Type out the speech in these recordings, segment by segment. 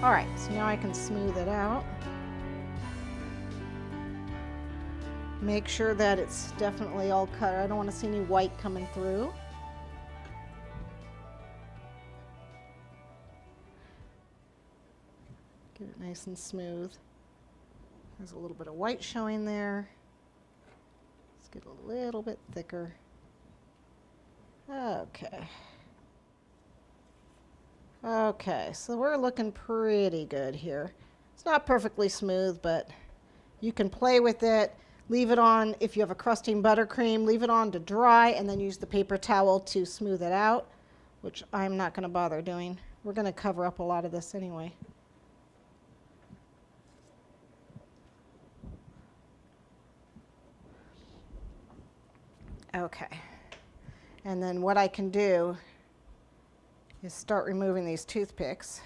All right, so now I can smooth it out. Make sure that it's definitely all cut. I don't want to see any white coming through. Get it nice and smooth. There's a little bit of white showing there. Let's get a little bit thicker. Okay. Okay, so we're looking pretty good here. It's not perfectly smooth, but you can play with it. Leave it on, if you have a crusting buttercream, leave it on to dry and then use the paper towel to smooth it out, which I'm not going to bother doing. We're going to cover up a lot of this anyway. Okay, and then what I can do is start removing these toothpicks.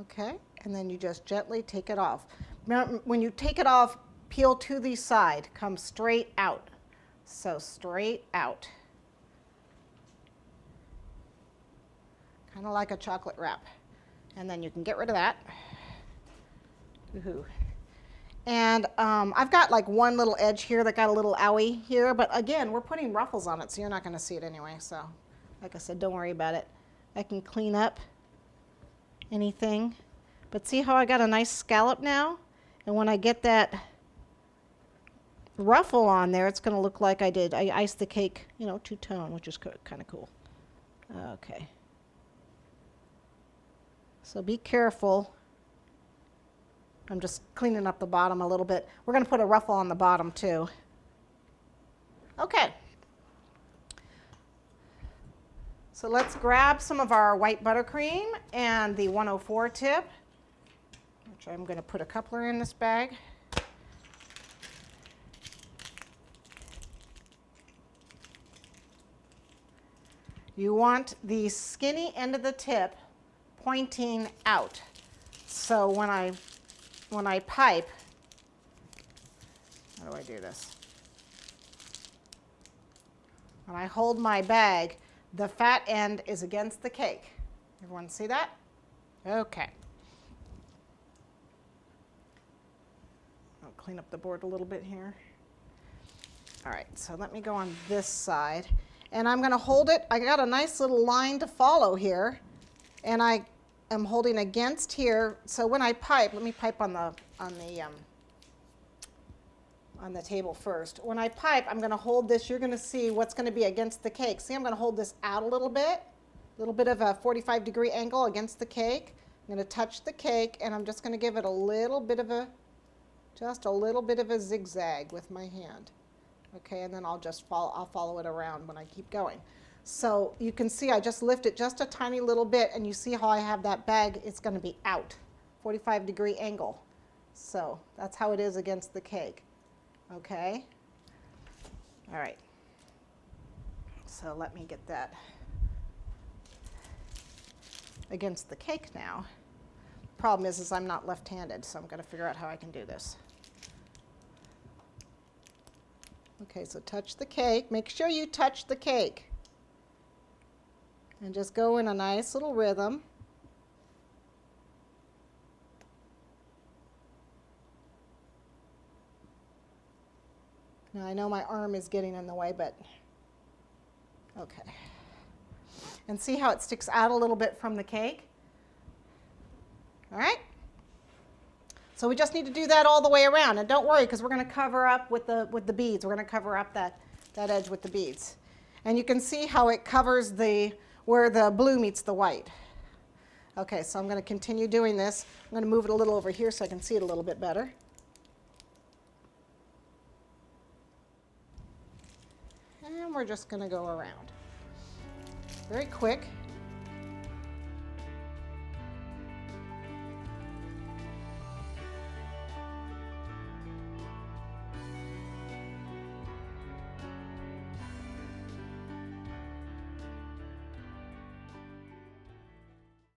Okay, and then you just gently take it off. Remember, when you take it off, peel to the side, come straight out. So straight out. Kind of like a chocolate wrap. And then you can get rid of that. Woohoo. And I've got like one little edge here that got a little owie here, but again, we're putting ruffles on it, so you're not going to see it anyway. So, like I said, don't worry about it. I can clean up anything. But see how I got a nice scallop now? And when I get that ruffle on there, it's going to look like I iced the cake, you know, two-tone, which is kind of cool. Okay. So be careful. I'm just cleaning up the bottom a little bit. We're going to put a ruffle on the bottom too. Okay. So let's grab some of our white buttercream and the 104 tip, which I'm going to put a coupler in this bag. You want the skinny end of the tip pointing out. So when I pipe, how do I do this? When I hold my bag, the fat end is against the cake. Everyone see that? Okay. I'll clean up the board a little bit here. All right, so let me go on this side. And I'm going to hold it. I got a nice little line to follow here. And I am holding against here. So when I pipe, let me pipe on the table first. When I pipe, I'm going to hold this. You're going to see what's going to be against the cake. See, I'm going to hold this out a little bit of a 45-degree angle against the cake. I'm going to touch the cake, and I'm just going to give it a little bit of a zigzag with my hand. Okay, and then I'll follow it around when I keep going. So you can see I just lift it just a tiny little bit, and you see how I have that bag, it's going to be out, 45-degree angle. So that's how it is against the cake. Okay? All right. So let me get that against the cake now. Problem is I'm not left-handed, so I'm going to figure out how I can do this. Okay, so touch the cake. Make sure you touch the cake. And just go in a nice little rhythm. Now I know my arm is getting in the way, but okay. And see how it sticks out a little bit from the cake? All right? So we just need to do that all the way around. And don't worry, because we're going to cover up with the beads. We're going to cover up that edge with the beads. And you can see how it covers where the blue meets the white. Okay, so I'm going to continue doing this. I'm going to move it a little over here so I can see it a little bit better. And we're just going to go around. Very quick.